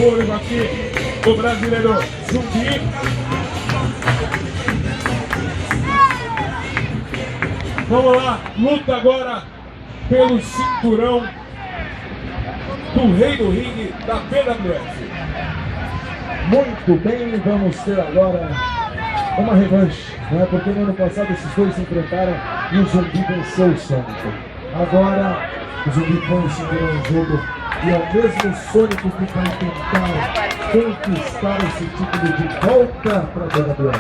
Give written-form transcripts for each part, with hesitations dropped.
fôlego aqui do brasileiro Zumbi. Vamos lá, luta agora pelo cinturão do rei do ringue da PWF. Muito bem, vamos ter agora uma revanche, não é? Porque no ano passado esses dois se enfrentaram e o Zumbi venceu o Sônico. Agora o Zumbi põe o cinturão em jogo e é o mesmo Sônico que vai tentar conquistar esse título de volta para a PWF.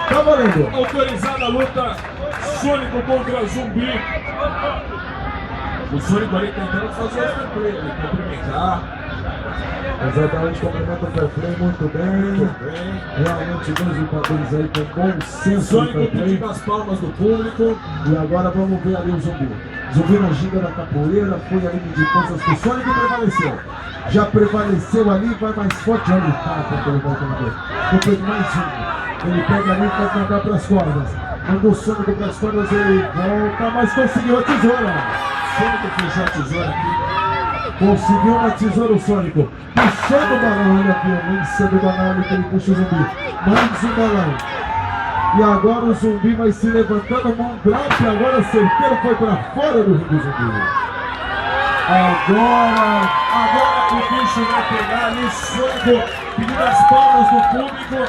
Tá valendo! Autorizada a luta, Sônico contra Zumbi. O Sônico ali tentando fazer o fair play, ele cumprimentar. Exatamente, cumprimenta o fair play muito bem. Realmente dois lutadores aí com bom senso. Sônico pedindo as palmas do público. E agora vamos ver ali o Zumbi. Zumbi na ginga da capoeira, foi ali medir forças que o Sônico prevaleceu. Já prevaleceu ali, vai mais forte. Olha o tapa que ele vai tomar. Depois mais um. Ele pega ali e vai mandar para as cordas. Mandou o Sônico para as cordas, ele volta, mas conseguiu a tesoura. Sônico fechou a tesoura aqui. Conseguiu uma tesoura o Sônico. Puxando o balão, olha a violência do balão que ele puxa o Zumbi. Mais um balão. E agora o Zumbi vai se levantando, mão drop, agora a certeira foi para fora do ringue do Zumbi. Agora o bicho vai pegar ali, Sônico pedindo as palmas do público.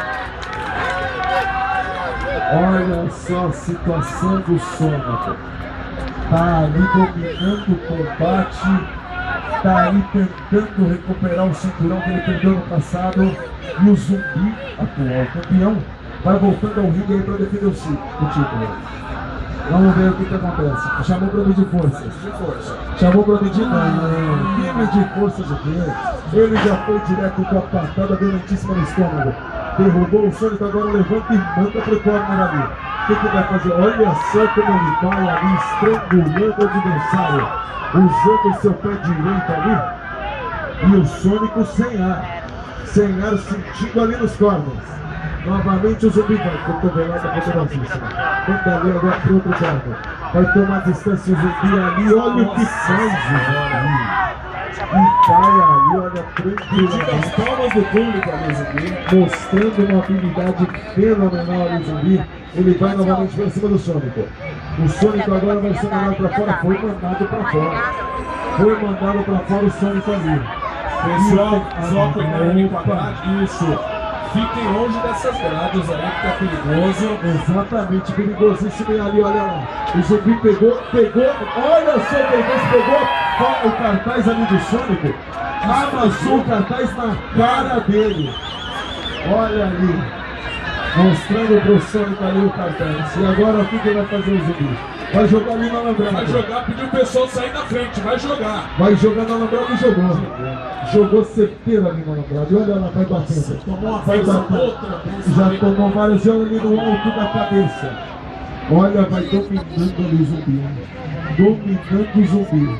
Olha só a situação do Sônico. Tá ali dominando o combate, tá ali tentando recuperar o cinturão que ele perdeu no passado. E o Zumbi, atual campeão, vai voltando ao ringue aí para defender o título. Vamos ver o que acontece. Chamou para medir forças. Chamou para medir não. Que medir forças o quê? Ele já foi direto com a patada violentíssima no estômago. Derrubou o Sônico, agora levanta e manda pro corner ali. O que vai fazer? Olha só como ele vai ali, estrangulando o adversário. Usando seu pé direito ali. E o Sônico sem ar. Sem ar, sentindo ali nos corners. Novamente o Zumbi vai cotovelada poderosíssima. Manda ali agora pro outro corner. Vai tomar distância o Zumbi ali. Olha o que faz o Zumbi. E cai ali, olha, tranquilo. As palmas do público ali, Zumbi. Mostrando uma habilidade fenomenal ali, Zumbi. Ele vai novamente para cima do Sônico. O Sônico agora vai ser mandado para fora. Foi mandado para fora. Foi mandado para fora o Sônico ali. Pessoal, só cuidado ali com a grade. Isso. Fiquem longe dessas grades ali que tá perigoso. Exatamente, perigosíssimo. E ali, olha lá. O Zumbi pegou. Olha só, pegou o cartaz ali do Sônico. Amassou o cartaz na cara dele. Olha ali. Mostrando pro Sônico ali o cartaz. E agora o que ele vai fazer o Zumbi? Vai jogar ali no alambrado. Vai jogar, pediu o pessoal sair da frente, vai jogar. Vai jogar no alambrado e jogou. Jogou certeiro ali no alambrado. E olha lá, vai batendo. Tomou uma Vai vez, batendo. outra. Já tomou vários jogos ali no alto da cabeça. Olha, vai dominando ali o Zumbi. Dominando o Zumbi.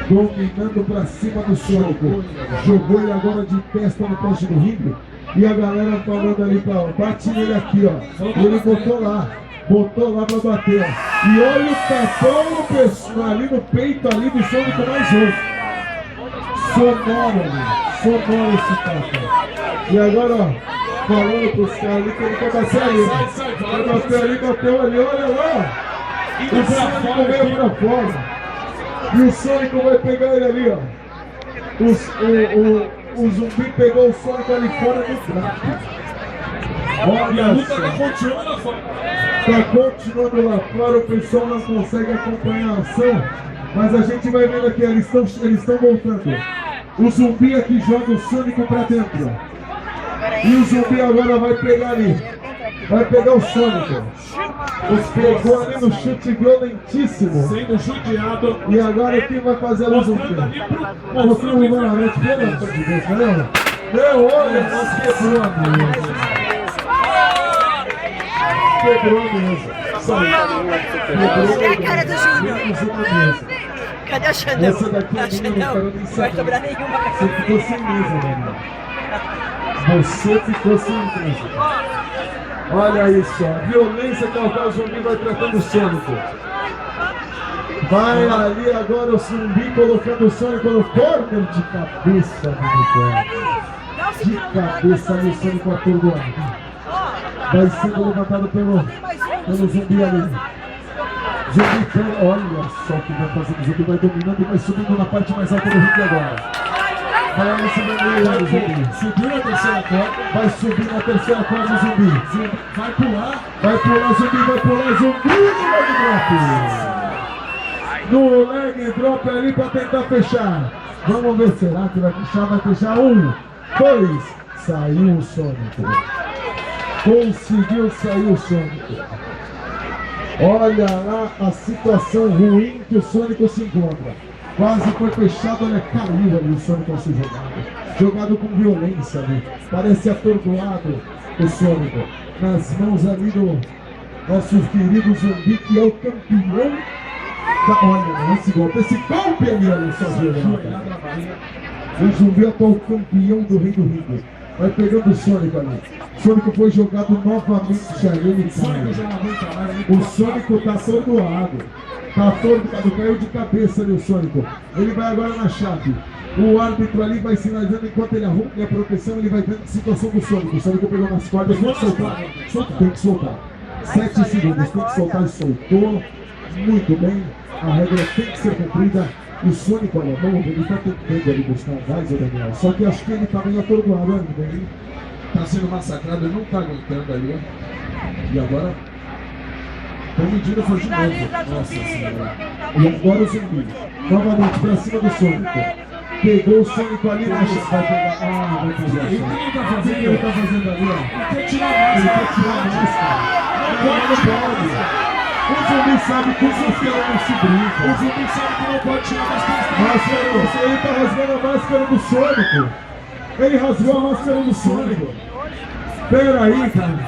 Dominando pra cima do Sônico. Jogou ele agora de testa no poste do ringue. E a galera falando ali pra bate nele aqui, ó. Ele botou lá pra bater. E olha o tapão no pescoço, ali no peito ali do Sônico mais um. Sonoro ali. Sonoro esse tapa. E agora, ó, falando pros caras ali que ele quer bater ali. Quer bater ali, bateu ali, olha lá. O Sônico veio pra fora. E o Sônico vai pegar ele ali, ó. O Zumbi pegou o Sônico ali fora do braço. E a luta tá continuando lá fora. Tá continuando lá fora, o pessoal não consegue acompanhar a ação. Mas a gente vai vendo aqui, eles estão voltando. O Zumbi aqui joga o Sônico pra dentro. E o Zumbi agora vai pegar ali. Vai pegar o Sônico. Os pegou ali no chute violentíssimo. Sendo judiado. E agora quem vai fazer o Zumbi? Mostrando o Manarete, pelo amor de Deus, não, olha, nós quebrou a mesa. Quebrou a mesa. Cadê a cara do Júnior? Cadê o Xandão? Essa daqui é minha, não quero nem saber. Não vai sobrar nenhuma. Você ficou sem mesa, mano. Você ficou sem mesa. Olha isso, a violência com a qual o Zumbi vai tratando o Sônico. Vai ali agora o Zumbi colocando o Sônico no corner de cabeça no de cabeça ali o Sônico atordoado. Vai sendo levantado pelo Zumbi ali. Zumbi pega, olha só o que vai fazendo. Zumbi vai dominando e vai subindo na parte mais alta do ringue agora. Vai ali subindo o Zumbi. Subiu na terceira corda. Vai subir na terceira corda o Zumbi. Vai pular. Vai pular Zumbi, vai pular Zumbi no leg drop. No leg drop ali para tentar fechar. Vamos ver, será que vai fechar? Vai fechar. 1, 2. Saiu o Sônico. Conseguiu sair o Sônico. Olha lá a situação ruim que o Sônico se encontra. Quase foi fechado, olha, caiu ali o Sônico ao ser jogado. Jogado com violência ali. Parece atordoado o Sônico. Nas mãos ali do nosso querido Zumbi, que é o campeão. Olha, esse golpe ali, olha só. O Zumbi é o campeão do ringue. Vai pegando o Sônico ali. O Sônico foi jogado novamente, já ele caiu. O Sônico tá atordoado. Tá atordoado, caiu de cabeça ali o Sônico. Ele vai agora na chave. O árbitro ali vai sinalizando enquanto ele arruma a proteção, ele vai vendo a situação do Sônico. O Sônico pegou nas cordas, tem que soltar. Tem que soltar. 7 segundos, tem que soltar e soltou. Muito bem, a regra tem que ser cumprida. O Sônico, olha, vamos ver, ele está tentando ali buscar um gás, Daniel. Só que acho que ele está meio atordoado ainda, hein? Está sendo massacrado, ele não está aguentando ali, ó. E agora, a medida foi de novo. Nossa senhora. E agora o Zumbi, novamente para cima do Sônico. Pegou o Sônico ali na chave. Vai pegar. Vai fazer a chave. O que ele está fazendo ali, ó? Ele quer tirar a máscara. Não pode. O Zumbi sabe que o Zumbi não se brinca. O Zumbi sabe que não pode tirar a máscara. Ele tá rasgando a máscara do Sônico. Ele rasgou a máscara do Sônico. Pera aí, cara.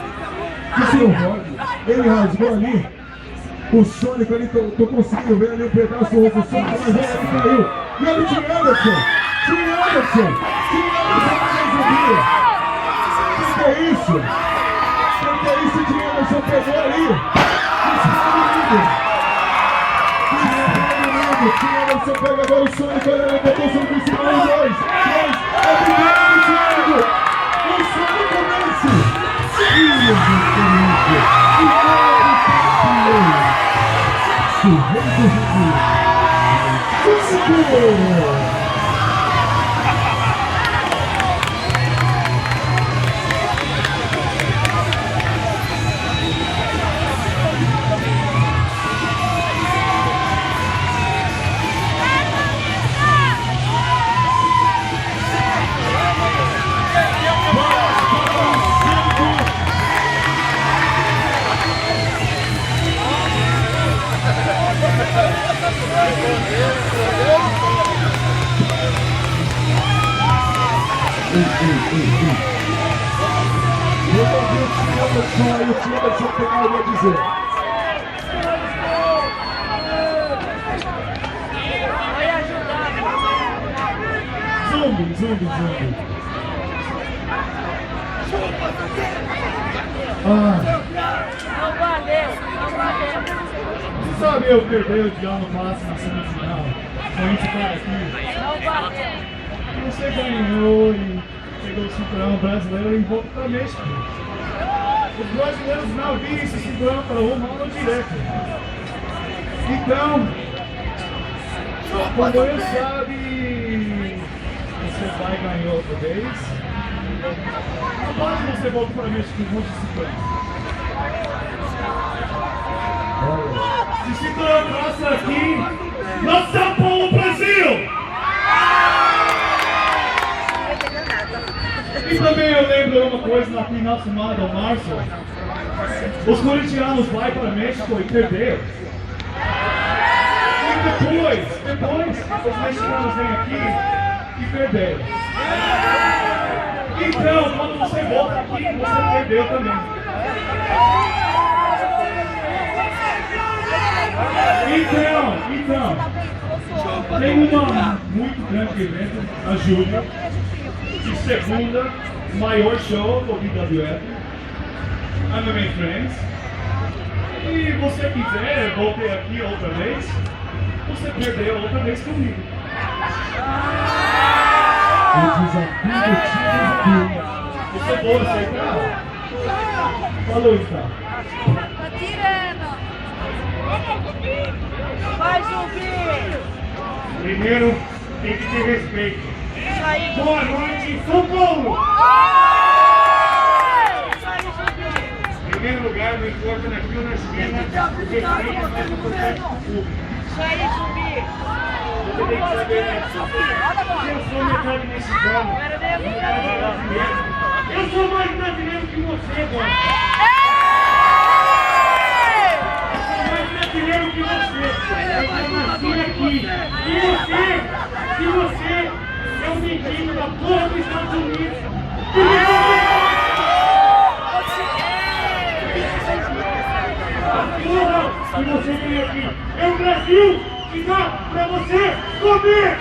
Que não pode. Ele rasgou ali. O Sônico ali, tô conseguindo ver ali um pedaço do rosto do Sônico, mas ele caiu. E ele Tim Anderson. O que é isso? O que é isso? Tim Anderson pegou ali. Você pega agora o Sônico, olha, ele botou o Sônico em cima, 1, 2, 3, é obrigado o Sônico! O Sônico vence! Filho do Sônico! E novo campeão! Sorriso de Sônico! O Tim Anderson tem algo a dizer. Zumbi. Não valeu. Sabe, eu perdi o Dial no máximo na semifinal. Com esse cara aqui. Não valeu. Você ganhou e pegou o cinturão brasileiro e voltou para México. Os brasileiros não viram esse cinturão para uma aula direto. Então, quando eu sabe, você vai ganhar outra vez. Após você volta para México com um monte de cinturão. Se cinturão passa aqui, no São Paulo, Brasil! E também eu lembro uma coisa na final chamada março. Os corintianos vão para México e perderam. E depois os mexicanos vêm aqui e perderam. Então, quando você volta aqui, você perdeu também. Então, tem uma muito grande evento na julho, de segunda, maior show do WWF, MMA Friends. E você quiser, voltei aqui outra vez, você perdeu outra vez comigo. O desafio do time Zumbi. Você é boa, aceitar? Falou então. Tá tirando. Vai, Zumbi. Primeiro, tem que ter respeito. Isso aí, Zumbi. Boa noite, São Paulo! Isso aí, Zumbi. Em primeiro lugar, não importa na fila na esquina, o respeito é do processo público. Isso aí, Zumbi. Você tem que saber, né? Eu sou metade mexicano, metade brasileiro. Eu sou mais brasileiro que você, mano. Eu sou mais brasileiro que você. Eu nasci aqui. E você é um menino da porra dos Estados Unidos. Porra que você tem aqui. É o Brasil que dá pra você comer.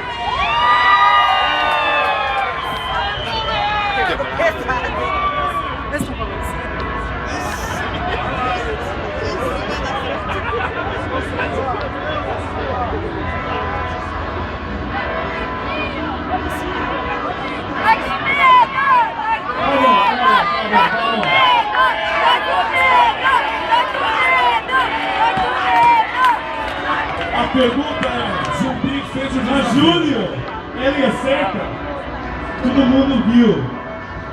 A pergunta é, Zumbi fez o Mas desafio. Júnior, ele acerta. Todo mundo viu.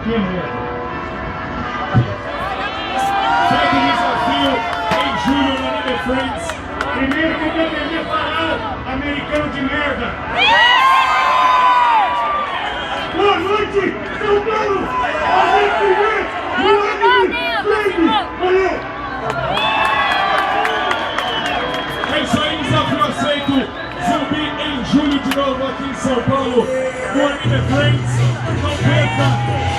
Que merda. Fez o desafio em julho na Anime Friends. Primeiro que eu vou aprender a falar americano de merda. Boa noite, São Paulo! A gente se vê no Anime Friends! Valeu! É isso aí, desafio aceito. Zumbi em julho de novo aqui em São Paulo, no Anime Friends. Não perca!